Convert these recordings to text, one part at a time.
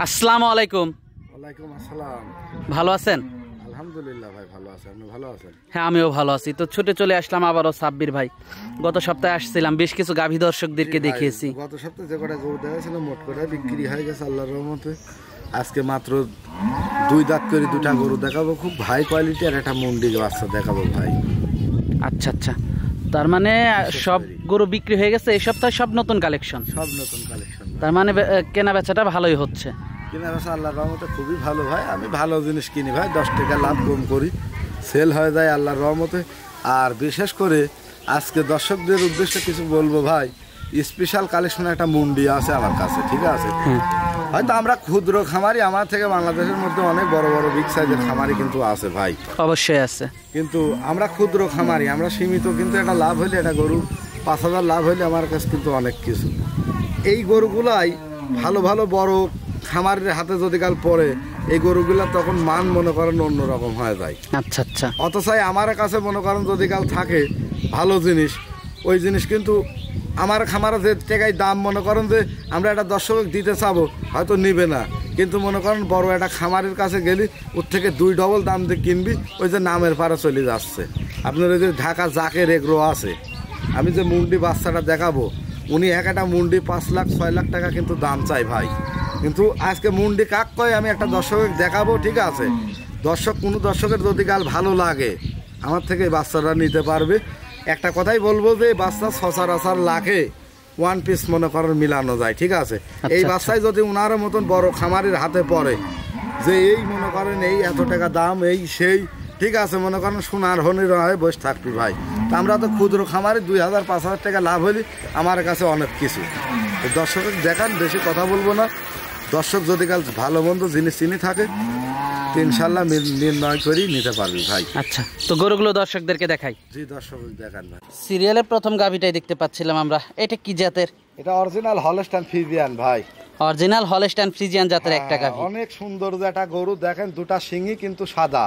আসসালামু আলাইকুম। ওয়ালাইকুম আসসালাম। ভালো আছেন? আলহামদুলিল্লাহ ভাই, ভালো আছি। আপনি ভালো আছেন? হ্যাঁ, আমিও ভালো আছি। তো ছুটে চলে আসলাম আবারও সাব্বির ভাই। গত সপ্তাহে আসছিলাম, বেশ কিছু গাভী দর্শকদেরকে দেখিয়েছি। গত সপ্তাহে যে কটা গরু দেখাছিল মোট করে বিক্রি হয়ে গেছে আল্লাহর রহমতে। আজকে মাত্র দুই দাঁত করে দুটা গরু দেখাবো, খুব হাই কোয়ালিটি, আর একটা মুন্ডি বাচ্চা দেখাবো ভাই। আচ্ছা আচ্ছা, তার মানে সব গরু বিক্রি হয়ে গেছে এই সপ্তাহে? সব নতুন কালেকশন? সব নতুন কালেকশন। তার মানে কেনা বেচাটা ভালোই হচ্ছে? কেনা বেচা আল্লাহর রহমতে খুবই ভালো ভাই। আমি ভালো জিনিস কিনি ভাই, 10 টাকা লাভ কম করি, সেল হয়ে যায় আল্লাহর রহমতে। আর বিশেষ করে আজকে দর্শকদের উদ্দেশ্যে কিছু বলবো ভাই, স্পেশাল কালেকশন একটা মুন্ডি আছে আমার কাছে, ঠিক আছে? হয়তো আমরা ক্ষুদ্র খামারি, আমার থেকে বাংলাদেশের মধ্যে অনেক বড় বড় বিগ সাইজের খামারি কিন্তু আছে ভাই। অবশ্যই আছে, কিন্তু আমরা ক্ষুদ্র খামারি, আমরা সীমিত, কিন্তু একটা লাভ হইলে, একটা গরু 5,000 লাভ হইলে আমার কাছে কিন্তু অনেক কিছু। এই গরুগুলাই ভালো ভালো বড় খামারের হাতে যদি কাল পড়ে, এই গরুগুলা তখন মান মনে করেন অন্যরকম হয়ে যায়। আচ্ছা আচ্ছা। অথচ আমার কাছে মনে করেন যদি কাল থাকে ভালো জিনিস, ওই জিনিস কিন্তু আমার খামারে যে টাকায় দাম মনে করেন যে আমরা একটা দর্শক দিতে চাবো, হয়তো নিবে না, কিন্তু মনে করেন বড় একটা খামারের কাছে গেলি ওর থেকে 2 ডবল দাম দিয়ে কিনবি, ওই যে নামের পাড়া চলে যাচ্ছে। আপনার ওই যে ঢাকা জাকের এগ্রো আছে, আমি যে মুন্ডি বাচ্চাটা দেখাবো, উনি একটা মুন্ডি 5 লাখ 6 লাখ টাকা কিন্তু দাম চাই ভাই। কিন্তু আজকে মুন্ডি কাক কয় আমি একটা দর্শক দেখাবো, ঠিক আছে? কোনো দর্শকের যদি কাল ভালো লাগে আমার থেকে বাচ্চারা নিতে পারবে। একটা কথাই বলবো যে বাচ্চা সচরাচর লাখে 1 পিস মনে করেন মিলানো যায়, ঠিক আছে? এই বাচ্চায় যদি উনার মতন বড় খামারের হাতে পড়ে, যে এই মনে করেন এই এত টাকা দাম, এই সেই, ঠিক আছে, মনে করেন সোনার হনির হয় বসে থাকবি ভাই। তা আমরা তো ক্ষুদ্র খামারে 2,000 5,000 টাকা লাভ হইলি আমার কাছে অনেক কিছু। দর্শকের দেখান, বেশি কথা বলবো না। দর্শক যদি কাল ভালো মন্দ জিনিস চিনি থাকে, ইনশাল্লাহ নির্ণয় করেই নিতে পারবি ভাই। আচ্ছা, তো গরুগুলো দর্শকদেরকে দেখাই। জি, দর্শক দেখান ভাই। সিরিয়ালের প্রথম গাভীটাই দেখতে পাচ্ছিলাম আমরা। এটা কি জাতের? এটা অরিজিনাল হলস্টাইন ফ্রিজিয়ান ভাই। অরিজিনাল হলস্টাইন ফ্রিজিয়ান জাতের একটা গাভী। অনেক সুন্দর যে একটা গরু, দেখেন দুটা শিঙি কিন্তু সাদা,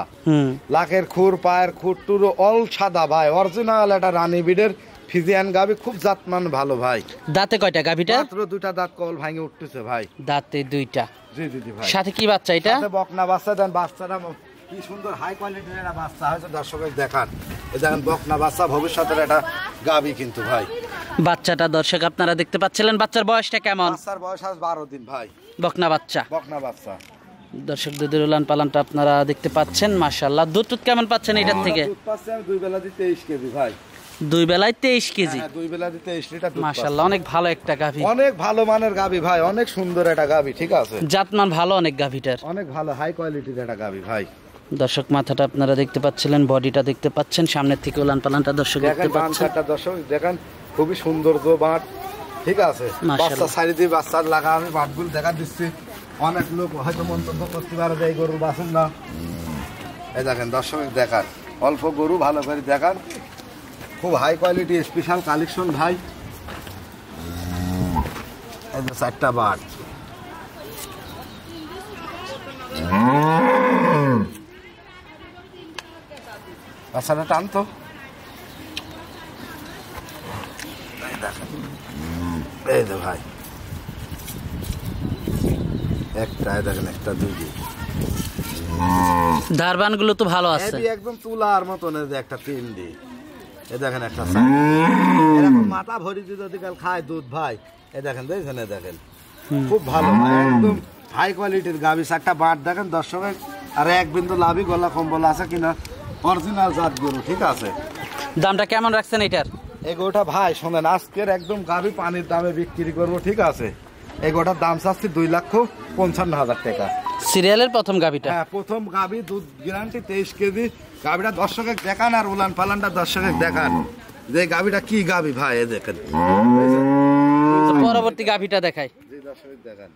লাখের খুর, পায়ের খুর টুরো অল সাদা ভাই। অরিজিনাল একটা রানী বিডের ফ্রিজিয়ান গাভী, খুব জাতমান ভালো ভাই। দাঁতে কয়টা গাভীটা? মাত্র 2টা দাঁত কল ভাঙে উঠতেছে ভাই। দাঁতে 2টা। জি জি জি ভাই। সাথে কি বাচ্চা এটা? সাথে বকনা বাচ্চা। দেন বাচ্চাটা কি সুন্দর হাই কোয়ালিটির একটা বাচ্চা হয়েছে, দর্শকের দেখান। এই দেখেন বকনা বাচ্চা, ভবিষ্যতের একটা গাভী কিন্তু ভাই। বাচ্চাটা দর্শক আপনারা দেখতে পাচ্ছিলেন। বাচ্চার বয়সটা কেমন? বাচ্চার বয়স আজ 12 দিন ভাই। বকনা বাচ্চা। বকনা বাচ্চা। দর্শক দুধের উলান পালানটা আপনারা দেখতে পাচ্ছেন, মাশাআল্লাহ। দুধ কেমন পাচ্ছেন এটার থেকে? দুধ পাচ্ছি আমি 2 বেলা দিয়ে 23 কেজি ভাই। 2 বেলায় 23 কেজি? হ্যাঁ, 2 বেলা দিয়ে 23 লিটার দুধ। মাশাআল্লাহ, অনেক ভালো একটা গাভী, অনেক ভালো মানের গাভী ভাই, অনেক সুন্দর একটা গাভী, ঠিক আছে? জাতমান ভালো অনেক গাভীটার, অনেক ভালো হাই কোয়ালিটির একটা গাভী ভাই। দর্শক মাথাটা আপনারা দেখতে পাচ্ছিলেন, বডিটা দেখতে পাচ্ছেন, সামনের থেকে উলান পালানটা দর্শক দেখতে পাচ্ছেন। দর্শক দেখেন, খুবই সুন্দর বাট, ঠিক আছে? বাচ্চা সাইড দিয়ে বাচ্চার লাগা আমি বাটগুলো দেখা দিচ্ছি। অনেক লোক হয়তো মন্তব্য করতে পারে যে এই গরু বাসেন না। এই দেখেন দর্শক দেখান, অল্প গরু ভালো করে দেখান, খুব হাই কোয়ালিটি স্পেশাল কালেকশন ভাই। এই যে 4টা বাট, বাচ্চাটা টানতো। এই যে ভাই একটা, দেখেন একটা, 2 ধারবান গুলো তো ভালো আছে, একদম তুলার মতন। এই যে একটা 3 ডি, এই দেখেন একটা এরকম মাথা ভরি যদি কাল খায় দুধ ভাই। এই দেখেন, দেখেন, দেখেন, খুব ভালো ভাই, একদম হাই কোয়ালিটির গাভী। 4টা বাট দেখেন দর্শকের, আর 1 বিন্দু লাভি গলা কম্বল আছে কিনা, অরিজিনাল জাত গরু, ঠিক আছে? দামটা কেমন রাখছেন এটার? এই গোটা ভাই শোনেন, আজকের একদম গাভী পানির দামে বিক্রি করবো, ঠিক আছে? এই গোটার দাম চাচ্ছি 2,55,000 টাকা। সিরিয়ালের প্রথম গাভীটা? হ্যাঁ, প্রথম গাভী, দুধ গ্যারান্টি 23 কেজি। গাভীটা দর্শকের দেখান, আর উলান পালানটা দর্শকের দেখান যে গাভীটা কি গাভী ভাই। এই দেখেন, পরবর্তী গাভীটা দেখাই। জি দর্শকের দেখান।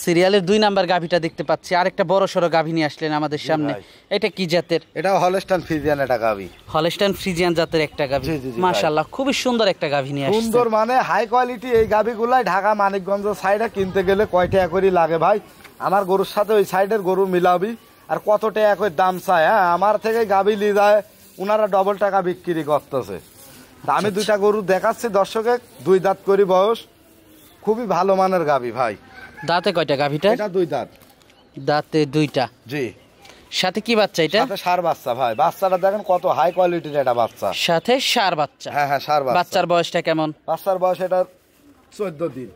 সিরিয়ালের 2 নাম্বার গাভীটা দেখতে পাচ্ছি। আরেকটা বড় সড়ো গাভী নিয়ে আসলেন আমাদের সামনে। এটা কি জাতের? এটা হলস্টাইন ফ্রিজিয়ান একটা গাভী। হলস্টাইন ফ্রিজিয়ান জাতের একটা গাভী, মাশাআল্লাহ, খুবই সুন্দর একটা গাভী নিয়ে আসছেন। সুন্দর মানে হাই কোয়ালিটি। এই গাভীগুলাই ঢাকা মানিকগঞ্জ সাইডে কিনতে গেলে কয় টাকা করে লাগে ভাই? আমার গরুর সাথে ওই সাইডের গরু মিলাবি, আর কত টাকা করে দাম চায়। হ্যাঁ, আমার থেকে গাভী নিয়ে যায়, উনারা ডবল টাকা বিক্রি করতেছে। আমি 2টা গরু দেখাচ্ছি দর্শকে, 2 দাঁত করে বয়স, খুবই ভালো মানের গাভী ভাই। দাঁতে কয়টা গাভীটা? এটা 2 দাঁত। দাঁতে 2টা। জি। সাথে কি বাচ্চা এটা? সাথে ষাঁড় বাচ্চা ভাই। বাচ্চাটা দেখেন কত হাই কোয়ালিটির একটা বাচ্চা। সাথে ষাঁড় বাচ্চা। হ্যাঁ ষাঁড় বাচ্চা। বাচ্চার বয়সটা কেমন? বাচ্চার বয়স এটা 14 দিন।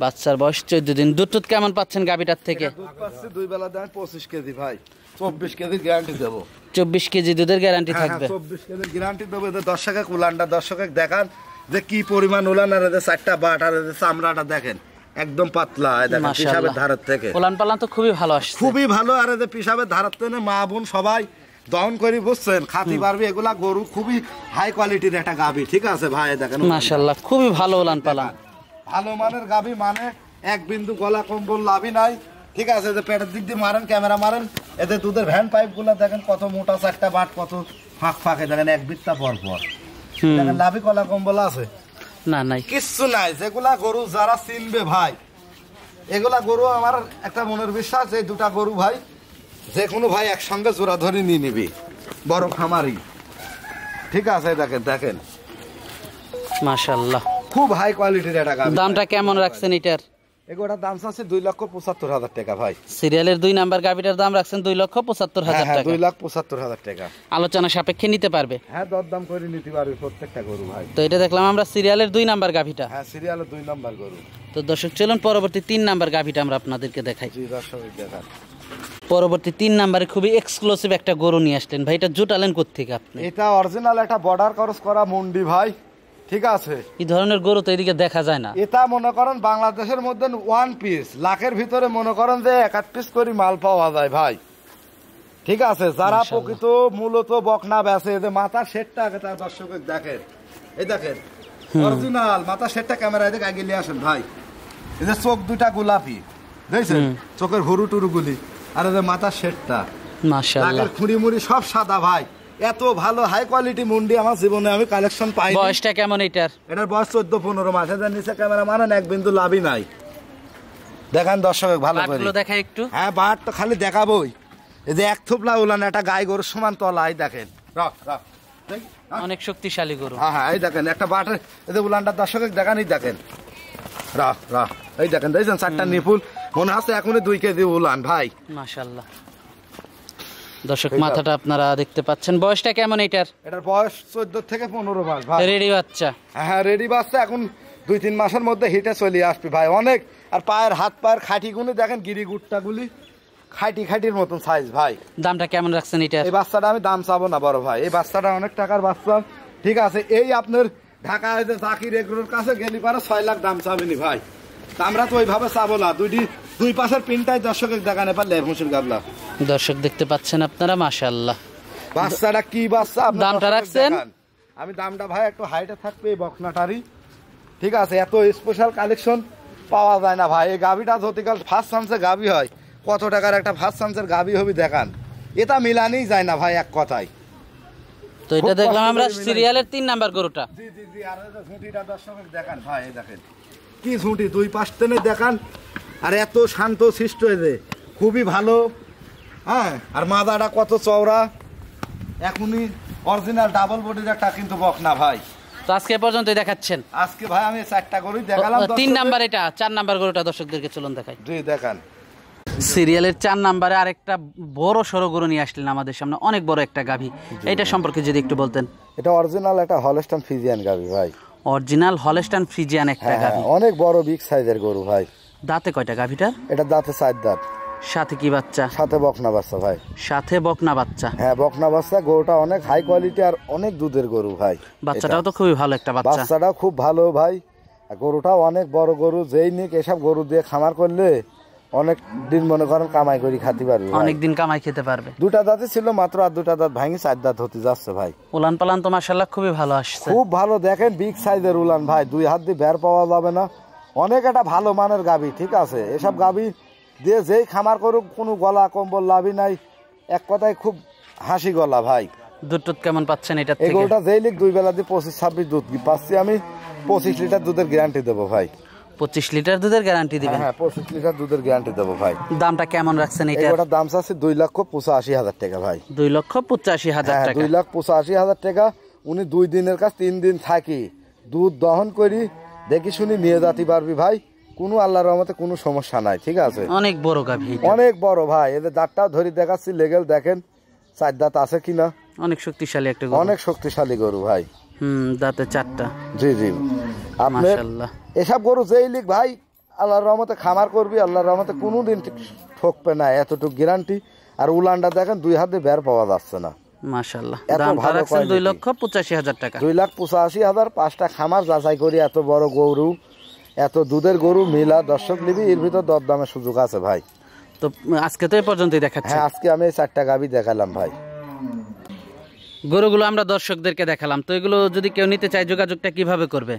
বাচ্চার বয়স 14 দিন। দুধ কেমন পাচ্ছেন গাভীটার থেকে? দুধ পাচ্ছি 2 বেলা দেন 25 কেজি ভাই। 24 কেজি গ্যারান্টি দেবো। 24 কেজি দুধের গ্যারান্টি থাকবে। 24 কেজি গ্যারান্টি দেবো। এদের দর্শকে উলানটা দর্শকে দেখান যে কি পরিমাণ উলান, আর এদের 4টা বাট, আর এদের চামড়াটা দেখেন একদম পাতলা। দেখেন পিসাবের ধারের থেকে উলান পালান তো খুবই ভালো আসছে, খুবই ভালো। আর এদের পিসাবের ধারের থেকে মা বোন সবাই দহন করি, বুঝছেন, খাতি পারবে। এগুলা গরু খুবই হাই কোয়ালিটির একটা গাভী, ঠিক আছে ভাই? দেখেন মাশাআল্লাহ খুবই ভালো উলান পালান, ভালো মানের গাভী, মানে এক বিন্দু গলা কম্বল লাভই নাই, ঠিক আছে? যে পেটের দিক দিয়ে মারেন, ক্যামেরা মারেন, এতে দুধের ভ্যান পাইপ গুলা দেখেন কত মোটা, 4টা বাট কত ফাঁক ফাঁকে, দেখেন এক বিত্তা পর পর। দেখেন লাভি কলা কম্বল আছে না? নাই, কিচ্ছু নাই। যেগুলা গরু যারা চিনবে ভাই, এগুলা গরু আমার একটা মনের বিশ্বাস, এই 2টা গরু ভাই যে কোনো ভাই একসঙ্গে জোড়া ধরে নিয়ে নিবি, বড় খামারি, ঠিক আছে? দেখেন দেখেন মাশাআল্লাহ খুব হাই কোয়ালিটির একটা গাভী। দামটা কেমন রাখছেন এটার? এগুলোর দাম আছে 2,75,000 টাকা ভাই। সিরিয়ালের 2 নাম্বার গাভীটার দাম রাখছেন 2,75,000 টাকা। 2,75,000 টাকা আলোচনা সাপেক্ষে নিতে পারবে? হ্যাঁ, দরদাম করে নিতে পারবে প্রত্যেকটা গরু ভাই। তো এটা দেখলাম আমরা সিরিয়ালের 2 নাম্বার গাভীটা। হ্যাঁ, সিরিয়ালের 2 নাম্বার গরু। তো দর্শক চলুন পরবর্তী 3 নাম্বার গাভীটা আমরা আপনাদেরকে দেখাই। জি দর্শক দেখান। পরবর্তী 3 নাম্বারে খুবই এক্সক্লুসিভ একটা গরু নিয়ে আসলেন ভাই, এটা জুটালেন কোত্থেকে আপনি? এটা অরিজিনাল একটা বর্ডার ক্রস করা মুন্ডি ভাই, ঠিক আছে? এই ধরনের গরু তো এদিকে দেখা যায় না। এটা মনে করেন বাংলাদেশের মধ্যে 1 পিস, লাখের ভিতরে মনে করেন যে 1 পিস করে মাল পাওয়া যায় ভাই, ঠিক আছে? যারা প্রকৃত মূলত বকনা বেচে, যে মাথার শেডটা আগে তার দর্শকের দেখেন, এই দেখেন অরিজিনাল মাথার শেডটা ক্যামেরায় দেখে আগে নিয়ে আসেন ভাই। এই যে চোখ 2টা গোলাপি, দেখছেন চোখের হরু টুরু গুলি, আর এই যে মাথার শেডটা মাশাআল্লাহ, খুঁড়ি মুড়ি সব সাদা ভাই। এত ভালো হাই কোয়ালিটি মুন্ডি আমার জীবনে আমি কালেকশন পাই। বয়সটা কেমন এটার? এটার বয়স 14-15 মাস। এটার নিচে ক্যামেরা মারেন, এক বিন্দু লাভই নাই। দেখেন দর্শক ভালো করে দেখাই একটু। হ্যাঁ, বাট তো খালি দেখাবোই। এই যে এক থুপলা উলান একটা গাই গরুর সমান তলা, এই দেখেন অনেক শক্তিশালী গরু। হ্যাঁ হ্যাঁ, এই দেখেন একটা বাটের, এই যে উলানটা দর্শক দেখান, এই দেখেন রাহ রাহ, এই দেখেন দেখছেন 4টা নিপুল, মনে হচ্ছে এখনই 2 কেজি উলান ভাই। মাশাআল্লাহ দর্শক মাথাটা আপনারা দেখতে পাচ্ছেন। বয়সটা কেমন এটার? এটার বয়স 14 থেকে 15 মাস ভাই। রেডি বাচ্চা? হ্যাঁ রেডি বাচ্চা, এখন 2-3 মাসের মধ্যে হিটে চলে আসবে ভাই। অনেক, আর পায়ের হাত পায়ের খাঁটি গুলি দেখেন, গিরি গুট্টা গুলি খাঁটির মতন সাইজ ভাই। দামটা কেমন রাখছেন এটার? এই বাচ্চাটা আমি দাম চাবো না বড় ভাই, এই বাচ্চাটা অনেক টাকার বাচ্চা, ঠিক আছে? এই আপনার ঢাকায় যে জাকির এগুলোর কাছে গেলি পারে 6 লাখ দাম চাবেনি ভাই। আমরা তো ওইভাবে চাবো না। 2 পাশের পিনটাই দর্শকের দেখানে পারলে মুসুর গাবলা। দর্শক দেখতে পাচ্ছেন আপনারা, মাশাআল্লাহ বাচ্চাটা কি বাচ্চা, দামটা রাখছেন? আমি দামটা ভাই একটু হাইটে থাকবে এই বকনাটারই, ঠিক আছে? এত স্পেশাল কালেকশন পাওয়া যায় না ভাই। এই গাভিটা যতিকাল ফার্স্ট চান্সের গাভি হয়, কত টাকার একটা ফার্স্ট চান্সের গাভি হবে দেখান, এটা মিলানেই যায় না ভাই এক কথায়। তো এটা দেখলাম আমরা সিরিয়ালের 3 নাম্বার গরুটা। জি জি জি, আর ঝুঁটিটা দর্শক দেখান ভাই, এই দেখেন কি ঝুঁটি, 2 পাশ টেনে দেখান, আর এত শান্ত সৃষ্ট হয়েছে, খুবই ভালো। হ্যাঁ, আর মাদাটা কত চওড়া, এখনই অরিজিনাল ডাবল বডির একটা কিন্তু বকনা ভাই। তো আজকে পর্যন্তই দেখাচ্ছেন? আজকে ভাই আমি 4টা গরুই দেখালাম। 3 নাম্বার এটা, 4 নাম্বার গরুটা দর্শকদেরকে চলুন দেখাই। জি দেখান। সিরিয়ালের 4 নাম্বারে আরেকটা বড় সড়ো গরু নিয়ে আসলেন আমাদের সামনে, অনেক বড় একটা গাভী। এটা সম্পর্কে যদি একটু বলতেন। এটা অরিজিনাল একটা হলস্টাইন ফ্রিজিয়ান গাভী ভাই। অরিজিনাল হলস্টাইন ফ্রিজিয়ান একটা গাভী, অনেক বড় বিগ সাইজের গরু ভাই। দাঁতে কয়টা গাভীটার? এটা দাঁতে 4 দাঁত। সাথে কি বাচ্চা? সাথে বকনা বাচ্চা ভাই। সাথে বকনা বাচ্চা? হ্যাঁ, বকনা বাচ্চা। গরুটা অনেক হাই কোয়ালিটি আর অনেক দুধের গরু ভাই। বাচ্চাটাও তো খুবই ভালো একটা বাচ্চা। বাচ্চাটাও খুব ভালো ভাই। গরুটাও অনেক বড় গরু, যেই নিক এসব গরু দিয়ে খামার করলে অনেক দিন মনে করেন কামাই করি খাতে পারবে, অনেক দিন কামাই খেতে পারবে। 2টা দাঁতই ছিল মাত্র, আর 2টা দাঁত ভাঙি 4 দাঁত হতে যাচ্ছে ভাই। উলান পালান তো মাশাআল্লাহ খুবই ভালো আসছে, খুব ভালো। দেখেন বিগ সাইজের উলান ভাই, 2 হাত দিয়ে বের পাওয়া যাবে না। অনেক একটা ভালো মানের গাভী, ঠিক আছে? এসব গাভী দিয়ে যেই খামার করুক কোনো গলা কম্বল লাভই নাই, এক কথায় খুব হাসি গলা ভাই। দুধ কেমন পাচ্ছেন এটা থেকে? এগুলোটা যেই লিখ 2 বেলা দিয়ে 25-26 দুধ পাচ্ছি আমি। 25 লিটার দুধের গ্যারান্টি দেবো ভাই। 25 লিটার দুধের গ্যারান্টি দিবেন? হ্যাঁ, 25 লিটার দুধের গ্যারান্টি দেবো ভাই। দামটা কেমন রাখছেন এটা? এটার দাম চাচ্ছে 2,85,000 টাকা ভাই। 2,85,000 টাকা? 2,85,000 টাকা। উনি 2 দিনের কাজ 3 দিন থাকি, দুধ দহন করি, দেখি শুনি নিয়ে যেতে পারবি ভাই। কোনো আল্লাহর রহমতে কোনো সমস্যা নাই, ঠিক আছে। অনেক বড় গাভী, অনেক বড় ভাই, এদের দাঁতটাও ধরে দেখাচ্ছি, লেগেল দেখেন 4 দাঁত আছে কিনা। অনেক শক্তিশালী একটা গরু, অনেক শক্তিশালী গরু ভাই। দাঁতে 4টা। জি জি, আপনি মাশাআল্লাহ। এসব গরু যেই লিখ ভাই আল্লাহর রহমতে খামার করবি, আল্লাহর রহমতে কোনোদিন ঠকবে না, এতটুকু গ্যারান্টি। আর উলানটা দেখেন 2 হাতে বের পাওয়া যাচ্ছে না। মাশাআল্লাহ, এত দাম ভালো রাখছেন quality। 2,85,000 টাকা। 2,85,000, 5টা খামার যাচাই করি, এত বড় গরু, এত দুধের গরু মিলা দর্শক নিবি, এর ভিতর দরদামের সুযোগ আছে ভাই। তো আজকে তো এই পর্যন্তই দেখাচ্ছি। হ্যাঁ, আজকে আমি এই 4টা গাভী দেখালাম ভাই। গরুগুলো আমরা দর্শকদেরকে দেখালাম, তো এগুলো যদি কেউ নিতে চায় যোগাযোগটা কিভাবে করবে?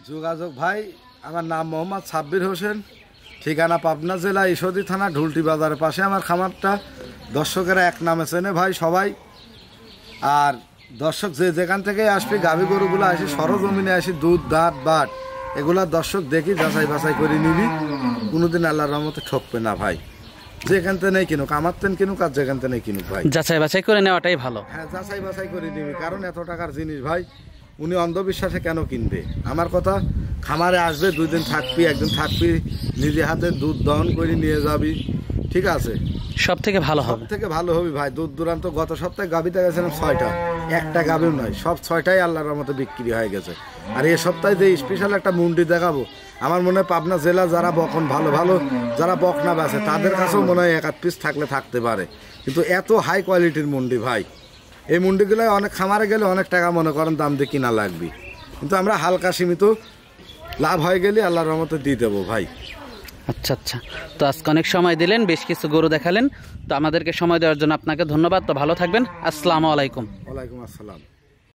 যোগাযোগ ভাই, আমার নাম মোহাম্মদ সাব্বির হোসেন, ঠিকানা পাবনা জেলা ঈশ্বরদী থানা ঢুলটি বাজারের পাশে আমার খামারটা। দর্শকেরা এক নামে চেনে ভাই সবাই। আর দর্শক যে যেখান থেকে আসবে, গাভী গরুগুলো আসি সরজমিনে আসি, দুধ দাঁত বাট এগুলা দর্শক দেখি যাচাই বাছাই করে নিবি, কোনোদিন আল্লাহর রহমতে ঠকবে না ভাই। যেখান থেকে নেই কিনুক, আমার তেন কিনুক আর যেখান থেকে নেই কিনুক ভাই, যাচাই বাছাই করে নেওয়াটাই ভালো। হ্যাঁ যাচাই বাছাই করে নিবি, কারণ এত টাকার জিনিস ভাই উনি অন্ধবিশ্বাসে কেন কিনবে। আমার কথা, খামারে আসবে, 2 দিন থাকবি, একদিন থাকবি, নিজে হাতে দুধ দহন করে নিয়ে যাবি, ঠিক আছে, সব থেকে ভালো সব হবে। থেকে ভালো হবে ভাই। দূর দূরান্ত গত সপ্তাহে গাভীতে গেছিলাম 6টা, একটা গাভীও নয়, সব 6টাই আল্লাহর মতো বিক্রি হয়ে গেছে। আর এই সপ্তাহে যে স্পেশাল একটা মুন্ডি দেখাবো, আমার মনে হয় পাবনা জেলা যারা বকন ভালো ভালো যারা বকনা বেছে তাদের কাছেও মনে হয় 1-8 পিস থাকলে থাকতে পারে, কিন্তু এত হাই কোয়ালিটির মুন্ডি ভাই। এই মুন্ডিগুলো অনেক খামারে গেলে অনেক টাকা মনে করেন দাম দিয়ে কিনা লাগবে, কিন্তু আমরা হালকা সীমিত লাভ হয়ে গেলে আল্লাহর রহমতে দিয়ে দেবো ভাই। আচ্ছা আচ্ছা, তো আজকে অনেক সময় দিলেন, বেশ কিছু গরু দেখালেন, তো আমাদেরকে সময় দেওয়ার জন্য আপনাকে ধন্যবাদ। তো ভালো থাকবেন, আসসালামু আলাইকুম। ওয়ালাইকুম আসসালাম।